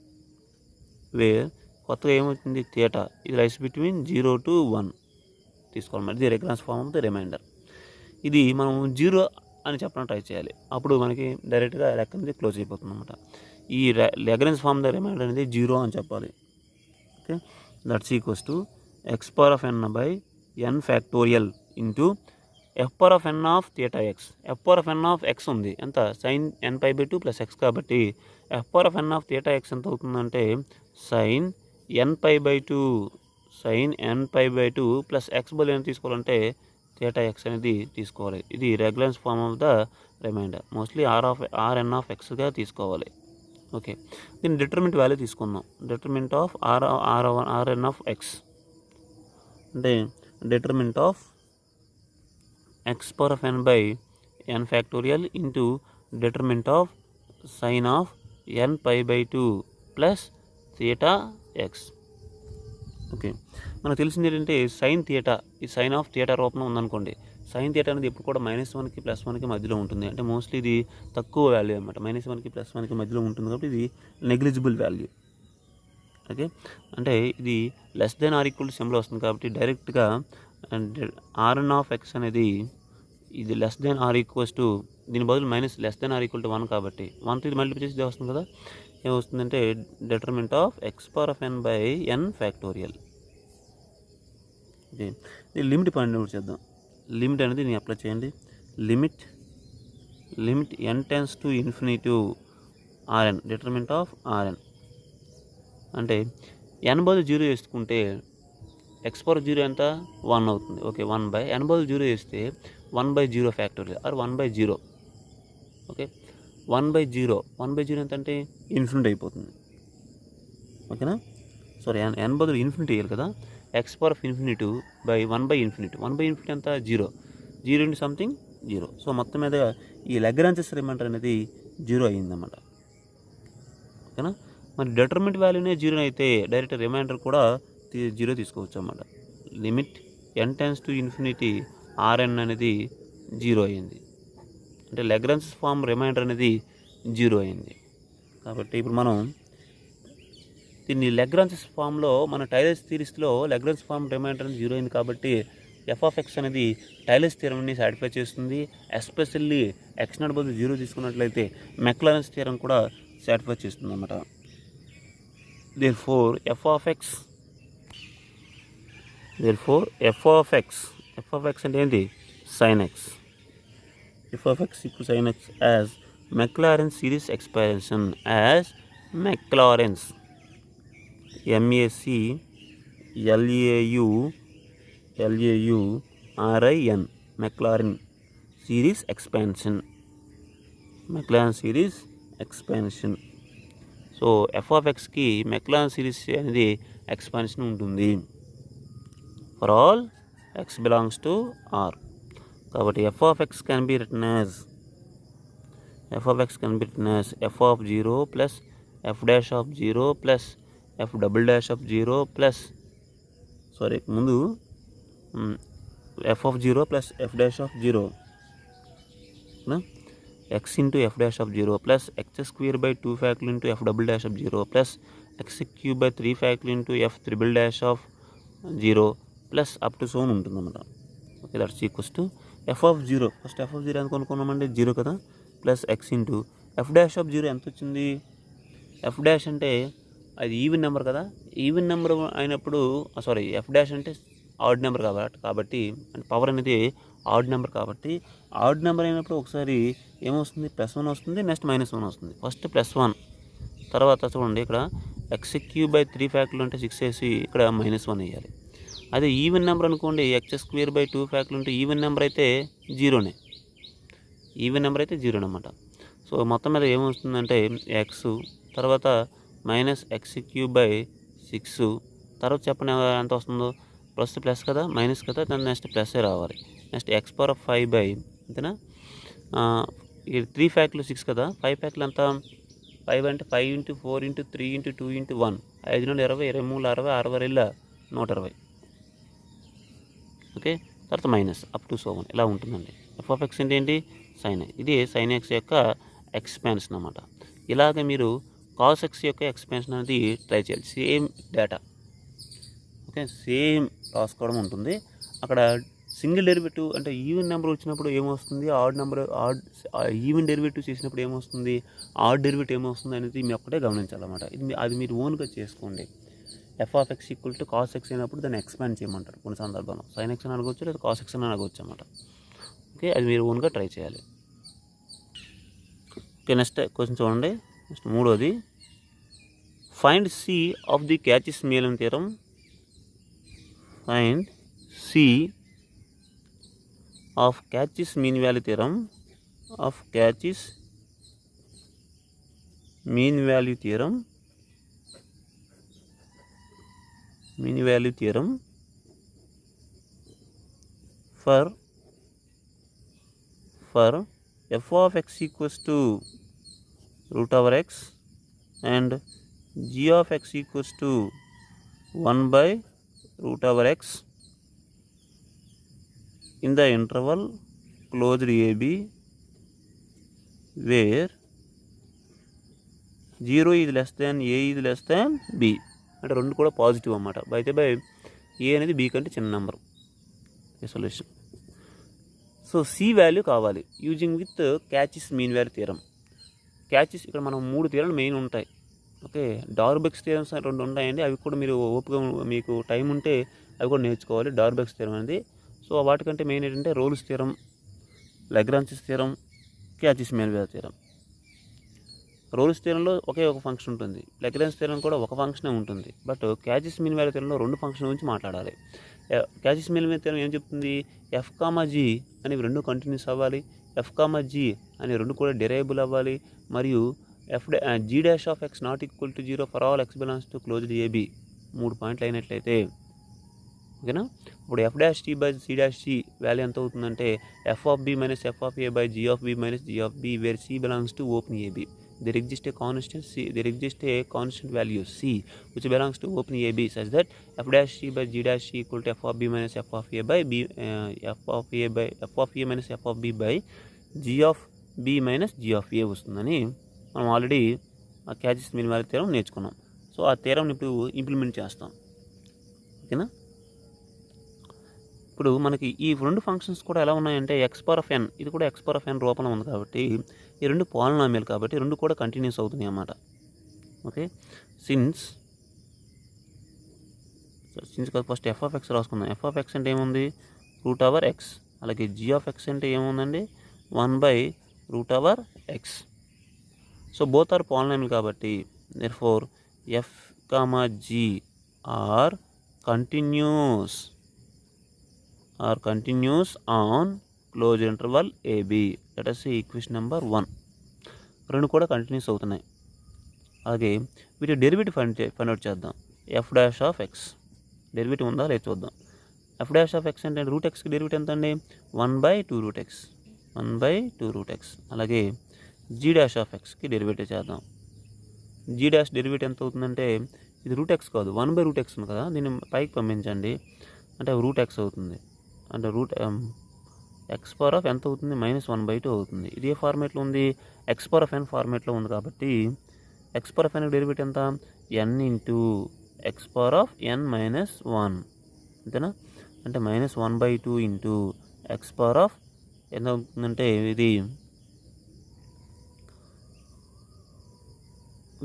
Speaker 2: కొత్తగా ఏమవుతుంది థీటా, ఇది రైస్ బిట్వీన్ 0 to 1 తీసుకోవాలి. ఇది Lagrange form of the remainder. ఇది మనం 0 అని చెప్పడం ట్రై చేయాలి, అప్పుడు మనకి డైరెక్ట్గా లెక్క అనేది క్లోజ్ అయిపోతుంది అన్నమాట. ఈ లెగ్రాంజ్ ఫార్మ్ ద రిమైండర్ అనేది 0 అని చెప్పాలి. Okay, that's equals to x power of n/n factorial into F power of n of theta X. F power of n of X ఉంది ఎంత, sin nπ/2 ప్లస్ ఎక్స్. కాబట్టి F power of n of theta X ఎంత అవుతుందంటే sin nπ/2 plus X బదులు ఎంత తీసుకోవాలంటే theta X అనేది తీసుకోవాలి. ఇది Lagrange form of the remainder. Mostly Rn of ఎక్స్గా తీసుకోవాలి. ఓకే, దీన్ని డిటర్మినెంట్ వాల్యూ తీసుకుందాం. డిటర్మినెంట్ ఆఫ్ Rn ఆఫ్ ఎక్స్ అంటే determinant of x power of n/n factorial into determinant of sine of nπ/2 plus theta x. Okay, మనకు తెలిసింది ఏంటంటే sine theta, ఈ సైన్ ఆఫ్ థీటా రూపంలో ఉందనుకోండి, సైన్ థీటా అనేది ఎప్పుడు కూడా -1కి +1కి మధ్యలో ఉంటుంది. అంటే మోస్ట్లీ ఇది తక్కువ వాల్యూ అనమాట. -1కి +1కి మధ్యలో ఉంటుంది కాబట్టి ఇది నెగ్లిజిబుల్ వాల్యూ. ఓకే, అంటే ఇది <= సింబల్ వస్తుంది కాబట్టి డైరెక్ట్గా Rn(x) అనేది ఇది <= దీని బదులు -<= 1 కాబట్టి 1తో ఇది మల్టిప్లై చేసి ఇది వస్తుంది కదా, ఏమొస్తుందంటే determinant of x⁴n/n factorial. Okay, ఇది లిమిట్ పాయింట్ నోట్ చేద్దాం. లిమిట్ అనేది నేను అప్లై చేయండి. Limit n tends to infinity Rn, determinant of Rn అంటే n బదులు 0 వేసుకుంటే x⁴0 ఎంత 1 అవుతుంది. ఓకే, 1/n బదులు 0 వేస్తే 1/0 ఫ్యాక్టోరియల్ ఆర్ 1/0. ఓకే, 1/0 ఎంత అంటే ఇన్ఫినిటీ అయిపోతుంది. ఓకేనా, సారీ n బదులు ఇన్ఫినిటీ వేయాలి కదా, x⁴∞/1/∞. 1/∞ ఎంత 0 into సంథింగ్ 0. సో మొత్తం మీద ఈ లాగ్రాంజ్ రిమైండర్ అనేది 0 అయ్యిందన్నమాట. ఓకేనా, మరి డిటర్మినెంట్ వాల్యూనే 0 అయితే డైరెక్ట్ రిమైండర్ కూడా 0 తీసుకోవచ్చు అన్నమాట. Limit n tends to infinity Rn అనేది 0 అయ్యింది. అంటే లాగ్రాంజ్ ఫార్మ్ రిమైండర్ అనేది 0 అయింది. కాబట్టి ఇప్పుడు మనం దీన్ని లాగ్రాంజ్ ఫామ్లో మన టైలర్స్ థియరీస్లో లాగ్రాంజ్ ఫార్మ్ రిమైండర్ అనేది 0 అయింది కాబట్టి f(x) అనేది టైలర్స్ థియరంని సాటిస్ఫై చేస్తుంది. ఎస్పెషల్లీ x0 బదులు 0 తీసుకున్నట్లయితే మెక్లారెన్స్ థియరం కూడా సాటిస్ఫై చేస్తుంది అన్నమాట. Therefore f(x) అంటే ఏంటి, sin x. f(x) sin x as Maclaurin series expansion as Maclaurin's MACLAURIN Maclaurin series expansion. So f(x)కి మెక్లారెన్ సిరీస్ అనేది ఎక్స్పాన్షన్ ఉంటుంది for all x belongs to R. కాబట్టి f(x) can be written as f(0 plus f'(0 plus f'(0 plus ముందు f(0 plus f'(0) x into f'(0 plus x² factorial into f'(0 plus x³ 3 factorial into f'(0 plus up to so on ఉంటుందన్నమాట. Okay, that's equals to f(0). First f(0) ఎంత కొనుక్కున్నామంటే 0 కదా, plus x into f'(0) ఎంత వచ్చింది. f' అంటే అది even number కదా, even number అయినప్పుడు sorry f' అంటే ఆడ్ నెంబర్ కాబట్టి అంటే పవర్ అనేది ఆడ్ నెంబర్ కాబట్టి ఆడ్ నెంబర్ అయినప్పుడు ఒకసారి ఏమొస్తుంది, +1 వస్తుంది, నెక్స్ట్ -1 వస్తుంది. ఫస్ట్ +1, తర్వాత చూడండి ఇక్కడ x³ 3 ఫ్యాక్టర్లు అంటే 6 వేసి ఇక్కడ -1 వేయాలి. అదే ఈవెన్ నెంబర్ అనుకోండి, x² 2 ఫ్యాక్టర్లు అంటే ఈవెన్ నెంబర్ అయితే 0నే, అన్నమాట. సో మొత్తం మీద ఏమొస్తుందంటే x తర్వాత -x³ 6 తర్వాత చెప్పండి ఎంత వస్తుందో, ప్లస్ కదా మైనస్ కదా, దాని నెక్స్ట్ ప్లస్సే రావాలి. నెక్స్ట్ x⁵ అంతేనా, ఈ 3 ఫ్యాక్టర్లు 6 కదా, 5 ఫ్యాక్టర్లు ఎంత 5 అంటే 5 × 4 × 3 × 2 × 1 5 నుండి 20 23 60 60 120. ఓకే, తర్వాత మైనస్ అప్ టు సో 1 ఇలా ఉంటుందండి. f(x) అంటే ఏంటి, సైన్. ఇది సైన్ x యొక్క ఎక్స్పాన్షన్ అన్నమాట. ఇలాగ మీరు కాస్ x యొక్క ఎక్స్పాన్షన్ అనేది ట్రై చేయాలి. సేమ్ డేటా, ఓకే, సేమ్ రాసుకోవడం ఉంటుంది. అక్కడ సింగిల్ డెరివేటివ్ అంటే ఈవెన్ నెంబర్ వచ్చినప్పుడు ఏమొస్తుంది, ఈవెన్ డెరివేటివ్ చేసినప్పుడు ఏమొస్తుంది, ఆడ్ డెరివేటివ్ ఏమొస్తుంది అనేది మీరు ఒక్కటే గమనించాలన్నమాట. అది మీరు ఓన్గా చేసుకోండి. f(x) = cos x అయినప్పుడు దాన్ని ఎక్స్పాండ్ చేయమంటారు కొన్ని సందర్భంలో. sin x అని అడగవచ్చు, లేదా cos x అని అడగవచ్చు అన్నమాట. ఓకే, అది మీరు ఓన్గా ట్రై చేయాలి. ఓకే, నెక్స్ట్ క్వశ్చన్ చూడండి. నెక్స్ట్ మూడోది, ఫైండ్ C ఆఫ్ ది క్యాచిస్-మీలాన్ theorem. Find C of Cauchy's mean value theorem for f(x) = √x and g(x) = 1/√x in the interval closed AB where 0 is less than A is less than B, అంటే రెండు కూడా positive అన్నమాట. అయితే by ఏ అనేది b కంటే చిన్న number. Solution. So c value కావాలి using with Cauchy's mean value theorem. Cauchy's ఇక్కడ మనం 3 థియరాలు మెయిన్ ఉంటాయి. ఓకే, డార్బెక్స్ థియరమ్స్ 2 ఉంటాయండి. అవి కూడా మీరు ఓపిక మీకు టైం ఉంటే అవి కూడా నేర్చుకోవాలి. డార్బెక్స్ థియరం అనేది. సో వాటికంటే మెయిన్ ఏంటంటే Rolle's theorem, Lagrange theorem, Cauchy's mean value theorem. Rolle's థియరంలో ఒకే ఒక ఫంక్షన్ ఉంటుంది, లాగ్రాంజ్ థియరం కూడా ఒక ఫంక్షనే ఉంటుంది. బట్ క్యాచిస్ మీన్ వాల్యూ థియరంలో 2 ఫంక్షన్ గురించి మాట్లాడాలి. క్యాచిస్ మీన్ వాల్యూ థియరం ఏం చెప్తుంది, ఎఫ్ కామా జీ అనేవి 2 కంటిన్యూస్ అవ్వాలి, ఎఫ్ కామా జీ అనే 2 కూడా డెరైబుల్ అవ్వాలి, మరియు G dash of X not equal to 0 for all X belongs to closed AB 3 పాయింట్లు అయినట్లయితే, ఓకేనా. ఇప్పుడు F dash T by C dash C value ఎంత అవుతుందంటే F of B minus F of A by G of B minus G of B where C belongs to open AB. There exists a constant value c which belongs to open AB such that f dash c by g dash c equal to f of b minus f of a by b f of a minus f of b by g of b minus g of a వస్తుందని మనం already ఆ catches mean value theorem నేర్చుకున్నాం. So ఆ థియరంని ఇప్పుడు implement చేస్తాం. ఓకేనా. ఇప్పుడు మనకి ఈ 2 ఫంక్షన్స్ కూడా ఎలా ఉన్నాయంటే ఎక్స్ పవర్ ఆఫ్ ఎన్, ఇది కూడా ఎక్స్ పవర్ ఆఫ్ ఎన్ రూపంలో ఉంది కాబట్టి ఈ 2 పాలినామియల్ కాబట్టి 2 కూడా కంటిన్యూస్ అవుతున్నాయి అన్నమాట. Okay, since first f of x రాసుకుందాం. ఎఫ్ ఆఫ్ ఎక్స్ అంటే ఏముంది, రూట్ ఓవర్ ఎక్స్. అలాగే జీ ఆఫ్ ఎక్స్ అంటే ఏముందండి, 1/√ఎక్స్. సో బోత్ ఆర్ పాలినామియల్ కాబట్టి therefore f comma G are continuous on closed interval AB. Let us see equation number 1. 2 కూడా continuous అవుతున్నాయి. అలాగే వీటి డెరివేటివ్ ఫైండ్ అవుట్ చేద్దాం. F dash of X derivative ఉందా లేదు చూద్దాం. ఎఫ్ డాష్ ఆఫ్ ఎక్స్ అంటే రూట్ ఎక్స్కి డెరివేటివ్ ఎంత అండి, 1/2√x. అలాగే జీ డాష్ ఆఫ్ ఎక్స్కి డెరివేటివ్ చేద్దాం. జీ డాష్ డెరివేటివ్ ఎంత అవుతుందంటే ఇది రూట్ ఎక్స్ కాదు, 1/√x ఉంది కదా, దీన్ని పైకి పంపించండి అంటే రూట్ ఎక్స్ అవుతుంది. అంటే రూట్ ఎక్స్ పవర్ ఆఫ్ ఎంత అవుతుంది, -1/2 అవుతుంది. ఇది ఏ ఫార్మేట్లో ఉంది, ఎక్స్ పవర్ ఆఫ్ ఎన్ ఫార్మేట్లో ఉంది కాబట్టి X power of N derivative ఎంత, n into X power of n minus 1, అంతేనా. అంటే -1/2 ఇంటూ ఎక్స్ పవర్ ఆఫ్ ఎంత అవుతుందంటే ఇది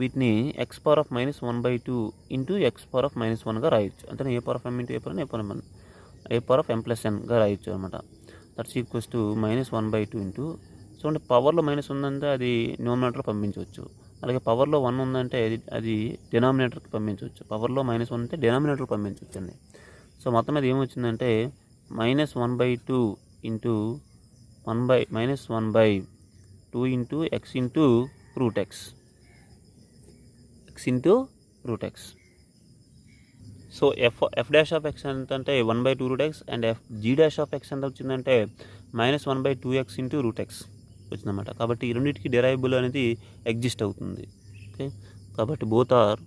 Speaker 2: వీటిని x power of -1/2 into X power of -1గా రాయొచ్చు. అంటే a power of m into a power of m+n రాయొచ్చు అనమాట. దట్స్ ఈక్వల్స్ టు -1/2 ఇంటూ, చూడండి పవర్లో మైనస్ ఉందంటే అది న్యూమినేటర్ పంపించవచ్చు. అలాగే పవర్లో 1 ఉందంటే అది డినామినేటర్కి పంపించవచ్చు. పవర్లో -1 ఉంటే డినామినేటర్ పంపించవచ్చు అండి. సో మొత్తం మీద ఏమొచ్చిందంటే -1/2 into -1/2 into X into root X. So F dash of X ఎంత అంటే 1/2√x and G dash of X ఎంత వచ్చిందంటే -1/2x ఇంటూ రూట్ ఎక్స్ వచ్చిందన్నమాట. కాబట్టి ఈ రెండింటికి డెరైబుల్ అనేది ఎగ్జిస్ట్ అవుతుంది. ఓకే, కాబట్టి both are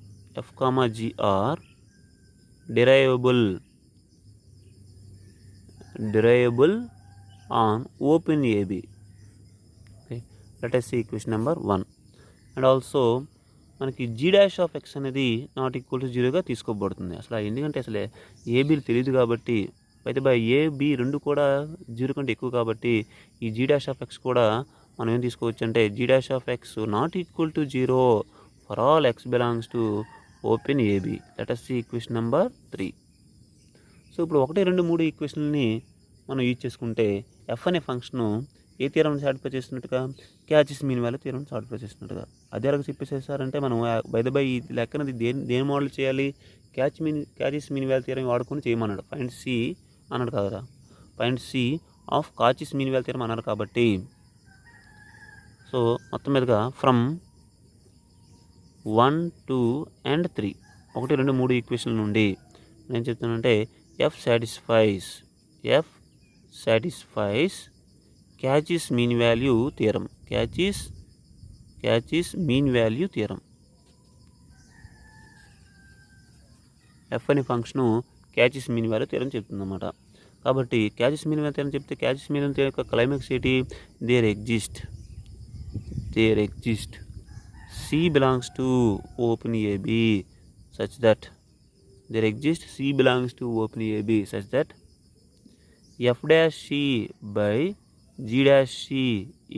Speaker 2: F comma G are derivable on open AB. Okay, let us see equation number 1. And also మనకి జీ డాష్ ఆఫ్ ఎక్స్ అనేది నాట్ ఈక్వల్ టు 0గా తీసుకోబడుతుంది. ఎందుకంటే ఏబీలు తెలియదు కాబట్టి, అయితే బై ఏబి 2 కూడా 0 కంటే ఎక్కువ కాబట్టి ఈ జీ డాష్ ఆఫ్ ఎక్స్ కూడా మనం ఏం తీసుకోవచ్చు అంటే G dash of X not equal to 0 for all X belongs to open AB. Let us see equation number 3. So ఇప్పుడు 1, 2, 3 ఈక్వేషన్ని మనం యూజ్ చేసుకుంటే ఎఫ్ అనే ఫంక్షను ఏ థియరంని సాటిస్ఫై చేస్తున్నట్టుగా, catches mean value theorem satisfy చేస్తున్నట్టుగా. అదే అలాగే చెప్పేసేసారంటే మనం బై ఈ లెక్కనది దేని మోడల్ చేయాలి, క్యాచెస్ మీన్ వాల్యూ థియరం వాడుకొని చేయమన్నాడు. ఫైండ్ సి అన్నాడు కదా, find C of Cauchy's mean value theorem అన్నారు కాబట్టి, సో మొత్తం మీదుగా ఫ్రమ్ 1, 2 and 3 1, 2, 3 ఈక్వేషన్ల నుండి నేను చెప్తానంటే f satisfies Cauchy's mean value theorem. Cauchy's mean value theorem. F అనే function Cauchy's mean value theorem చెప్తుందన్నమాట. కాబట్టి క్యాచెస్ మీనింగ్ ఎంత అని చెప్తే క్యాచెస్ మీనింగ్ యొక్క క్లైమాక్స్ ఏంటి? There exist C belongs to open AB such that C belongs to open AB such that F dash C by G dash C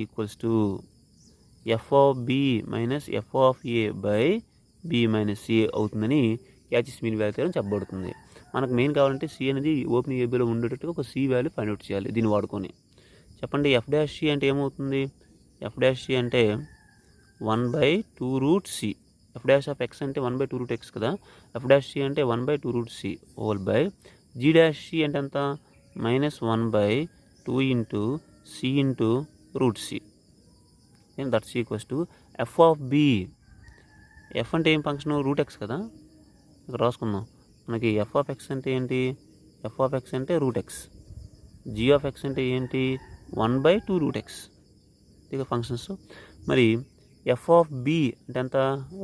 Speaker 2: equals to F of B minus F of A by B minus C అవుతుందని catches mean value theorem చెప్పబడుతుంది. మనకు main కావాలంటే C అనేది open ఏబీలో ఉండేటట్టుగా ఒక C value find out చేయాలి. దీన్ని వాడుకొని చెప్పండి. F dash C అంటే ఏమవుతుంది? F dash C అంటే 1/2 root C. F dash of X అంటే 1/2 రూట్ X కదా. F dash C అంటే 1/2 root C whole by G dash C అంటే ఎంత? -1/2 into C into root C. That's equals to F of B. F అంటే ఏం function? Route X కదా. ఇక్కడ రాసుకుందాం. మనకి F ఆఫ్ X అంటే ఏంటి? F ఆఫ్ X అంటే root X. G of X అంటే ఏంటి? 1/2 రూట్ X. ఇక ఫంక్షన్స్. మరి F ఆఫ్ B అంటే ఎంత?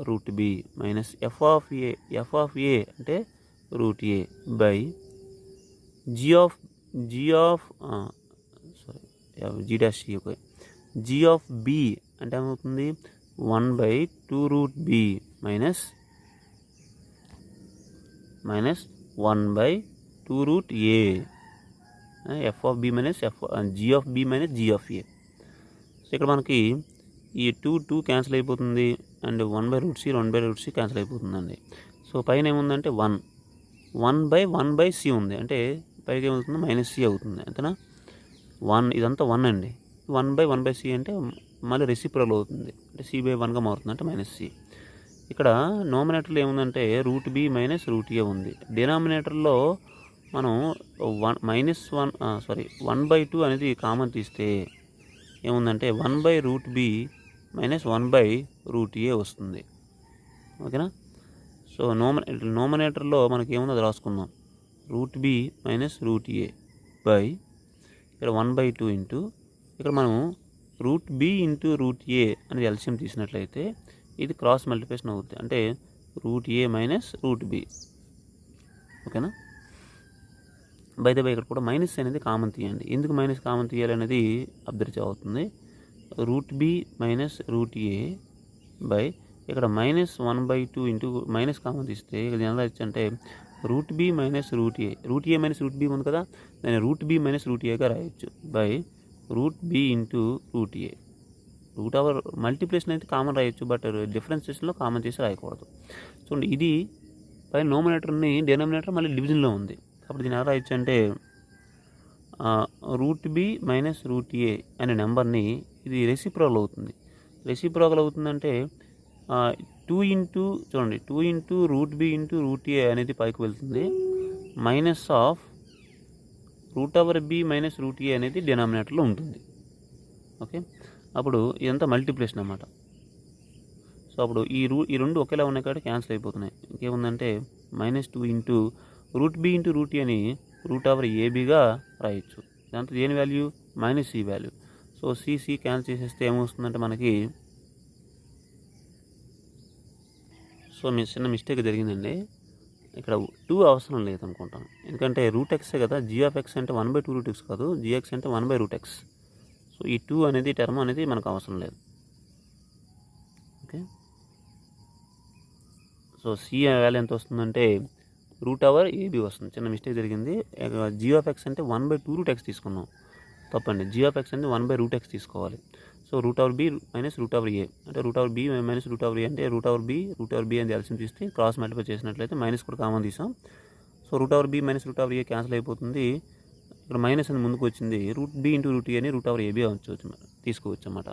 Speaker 2: Root B minus F of A అంటే root A by G dash C. ఓకే. G ఆఫ్ B అంటే ఏమవుతుంది? 1/2 root B minus 1/2 root A. F of B minus G of B minus G of A. So ఇక్కడ మనకి ఈ 2 cancel అయిపోతుంది and 1/√C 1/√C cancel అయిపోతుందండి. So పైన ఏముందంటే 1/1/C ఉంది. అంటే పైకి ఏమవుతుంది? -C అవుతుంది. అంతేనా? 1 ఇదంతా 1 అండి. 1/1/C అంటే మళ్ళీ రెసిప్రల్ అవుతుంది. అంటే C/1గా మారుతుంది. అంటే -C. ఇక్కడ నోమినేటర్లో ఏముందంటే root B minus root A ఉంది. డినామినేటర్లో మనం 1/2 అనేది కామన్ తీస్తే ఏముందంటే 1/√B మైనస్ 1/√A వస్తుంది. ఓకేనా? సో నోమినేటర్లో మనకి ఏముందో అది రాసుకుందాం. Root B minus root A by ఇక్కడ 1/2 ఇంటూ ఇక్కడ మనం root B into root A అనేది ఎల్సిఎం తీసినట్లయితే ఇది క్రాస్ మల్టిప్లికేషన్ అవుతుంది. అంటే root A minus root B. ఓకేనా? బై ద వే ఇక్కడ కూడా మైనస్ అనేది కామన్ తీయండి. ఎందుకు మైనస్ కామన్ తీయాలనేది అబ్జర్వ్ అవుతుంది. Root B minus root A by ఇక్కడ -1/2 ఇంటూ మైనస్ కామన్ తీస్తే ఇక్కడ ఎలా అంటే root B minus root A. Route A minus root B ఉంది కదా, దాన్ని రూట్ B మైనస్ రూట్ Aగా రాయొచ్చు by root B into root A. Root our multiplication అయితే కామన్ రాయొచ్చు, బట్ డిఫరెన్షియేషన్లో కామన్ చేసి రాయకూడదు. చూడండి, ఇది పై నోమినేటర్ని డినామినేటర్ మళ్ళీ డివిజన్లో ఉంది. కాబట్టి దీన్ని ఎలా రాయొచ్చు అంటే root B minus root A అనే నెంబర్ని ఇది రెసిప్రోకల్ అవుతుంది. రెసిప్రోకల్ అవుతుందంటే 2 ఇంటూ చూడండి 2 into root B into root A అనేది పైకి వెళ్తుంది. Minus of root over B minus root A అనేది డినామినేటర్లో ఉంటుంది. ఓకే, అప్పుడు ఇదంతా మల్టిప్లికేషన్ అన్నమాట. సో అప్పుడు ఈ రెండు ఒకేలా ఉన్నాయి కాబట్టి క్యాన్సిల్ అయిపోతున్నాయి. ఇంకేముందంటే -2 into root B into root A అని రూట్ ఓవర్ ABగా రాయొచ్చు. దాంతో దేని value? -C value. So C cancel చేసేస్తే ఏమొస్తుందంటే మనకి చిన్న మిస్టేక్ జరిగిందండి. ఇక్కడ 2 అవసరం లేదనుకుంటాను, ఎందుకంటే రూట్ ఎక్సే కదా. G ఆఫ్ X అంటే 1/2 రూట్ X కాదు, GX అంటే 1/√X. సో ఈ 2 అనేది టర్మ్ అనేది మనకు అవసరం లేదు. ఓకే, సో C వాల్యూ ఎంత వస్తుందంటే రూట్ ఓవర్ AB వస్తుంది. చిన్న మిస్టేక్ జరిగింది. G ఆఫ్ X అంటే 1/2 రూట్ X తీసుకున్నాం, తప్పండి. G ఆఫ్ X అంటే 1/√X తీసుకోవాలి. So root over B minus root over A అంటే root over B minus root over A అంటే రూట్ ఓవర్ B అని ఎల్సిఎం తీస్తే క్రాస్ మల్టిప్లై చేసినట్లయితే మైనస్ కూడా కామన్ తీసాం. So root over B minus root over A cancel అయిపోతుంది. ఇక్కడ minus అని ముందుకు వచ్చింది. Root B into root A అని రూట్ ఓవర్ AB తీసుకోవచ్చు అన్నమాట.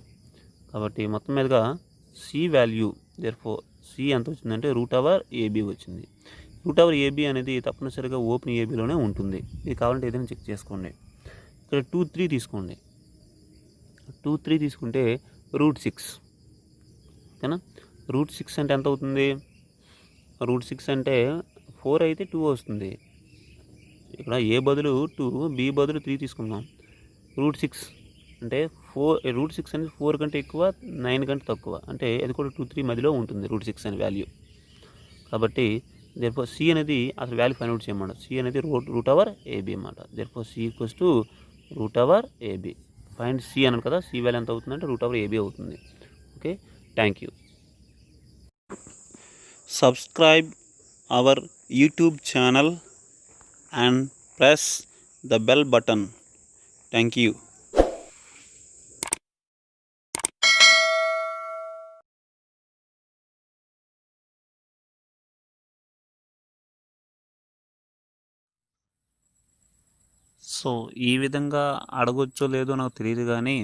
Speaker 2: కాబట్టి మొత్తం మీదుగా C వాల్యూ దేర్ఫోర్ C ఎంత వచ్చిందంటే రూట్ ఓవర్ AB వచ్చింది. రూట్ ఓవర్ AB అనేది తప్పనిసరిగా ఓపెన్ ABలోనే ఉంటుంది. ఇది కావాలంటే ఏదైనా చెక్ చేసుకోండి. ఇక్కడ 2, 3 తీసుకోండి. 2, 3 తీసుకుంటే రూట్ 6. ఓకేనా? రూట్ 6 అంటే ఎంత అవుతుంది? రూట్ 6 అంటే 4 అయితే 2 వస్తుంది. ఇక్కడ A బదులు 2, B బదులు 3 తీసుకుందాం. రూట్ 6 అంటే రూట్ 6 అనేది 4 కంటే ఎక్కువ, 9 కంటే తక్కువ. అంటే అది కూడా 2, 3 మధ్యలో ఉంటుంది రూట్ 6 అనే వాల్యూ. కాబట్టి దేర్ఫోర్ సి అనేది అసలు వాల్యూ ఫైండ్ అవుట్ చేయమన్నమాట. సి అనేది రూట్ ఓవర్ ఏబి అన్నమాట. Therefore C equals to root over AB. Find C అన్నాను కదా, సి వాల్యూ ఎంత అవుతుందంటే రూట్ ఓవర్ ఏబి అవుతుంది. Okay, thank you.
Speaker 1: Subscribe our YouTube channel and press the bell button. Thank you.
Speaker 2: So ఈ విధంగా అడగొచ్చో లేదో నాకు తెలియదు, కానీ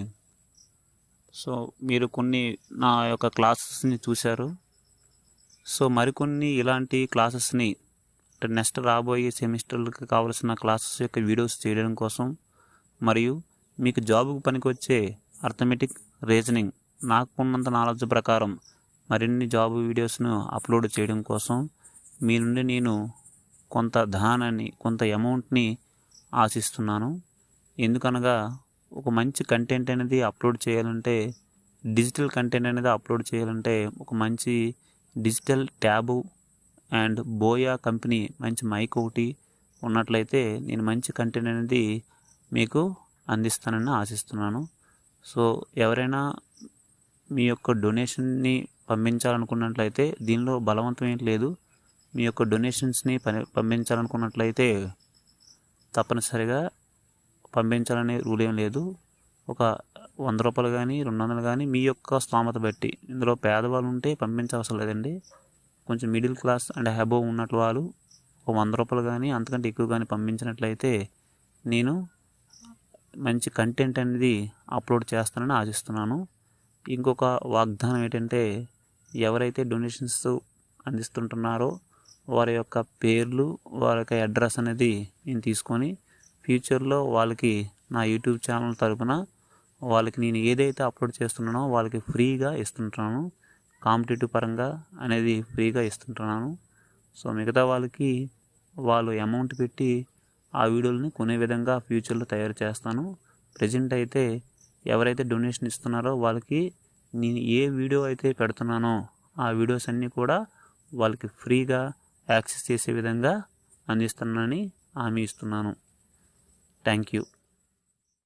Speaker 2: సో మీరు కొన్ని నా యొక్క క్లాసెస్ని చూశారు. సో మరికొన్ని ఇలాంటి క్లాసెస్ని నెక్స్ట్ రాబోయే సెమిస్టర్లకు కావాల్సిన క్లాసెస్ యొక్క వీడియోస్ చేయడం కోసం, మరియు మీకు జాబ్కు పనికొచ్చే అర్థమెటిక్, రీజనింగ్ నాకు ఉన్నంత నాలెడ్జ్ ప్రకారం మరిన్ని జాబ్ వీడియోస్ను అప్లోడ్ చేయడం కోసం మీ నుండి నేను కొంత ధనాన్ని, కొంత అమౌంట్ని ఆశిస్తున్నాను. ఎందుకనగా ఒక మంచి కంటెంట్ అనేది అప్లోడ్ చేయాలంటే, డిజిటల్ కంటెంట్ అనేది అప్లోడ్ చేయాలంటే ఒక మంచి digital tab and Boya company మంచి మైక్ ఒకటి ఉన్నట్లయితే నేను మంచి కంటెంట్ అనేది మీకు అందిస్తానని ఆశిస్తున్నాను. సో ఎవరైనా మీ యొక్క డొనేషన్ని పంపించాలనుకున్నట్లయితే, దీనిలో బలవంతం ఏం లేదు, మీ యొక్క డొనేషన్స్ని పంపించాలనుకున్నట్లయితే తప్పనిసరిగా పంపించాలనే రూల్ ఏం లేదు. ఒక 100 రూపాయలు కానీ 200 కానీ మీ యొక్క స్తోమత బట్టి, ఇందులో పేదవాళ్ళు ఉంటే పంపించవసరం లేదండి. కొంచెం మిడిల్ క్లాస్ అండ్ అబోవ్ ఉన్నట్లు వాళ్ళు ఒక 100 రూపాయలు కానీ అంతకంటే ఎక్కువ కానీ పంపించినట్లయితే నేను మంచి కంటెంట్ అనేది అప్లోడ్ చేస్తానని ఆశిస్తున్నాను. ఇంకొక వాగ్దానం ఏంటంటే, ఎవరైతే డొనేషన్స్ అందిస్తుంటున్నారో వారి యొక్క పేర్లు, వారి యొక్క అడ్రస్ అనేది నేను తీసుకొని ఫ్యూచర్లో వాళ్ళకి నా యూట్యూబ్ ఛానల్ తరపున వాళ్ళకి నేను ఏదైతే అప్లోడ్ చేస్తున్నానో వాళ్ళకి ఫ్రీగా ఇస్తుంటున్నాను. కాంపిటేటివ్ పరంగా అనేది ఫ్రీగా ఇస్తుంటున్నాను. సో మిగతా వాళ్ళకి వాళ్ళు అమౌంట్ పెట్టి ఆ వీడియోలని కొనే విధంగా ఫ్యూచర్లో తయారు చేస్తాను. ప్రజెంట్ అయితే ఎవరైతే డొనేషన్ ఇస్తున్నారో వాళ్ళకి నేను ఏ వీడియో అయితే పెడుతున్నానో ఆ వీడియోస్ అన్నీ కూడా వాళ్ళకి ఫ్రీగా యాక్సెస్ చేసే విధంగా అందిస్తున్నానని హామీ ఇస్తున్నాను. Thank you.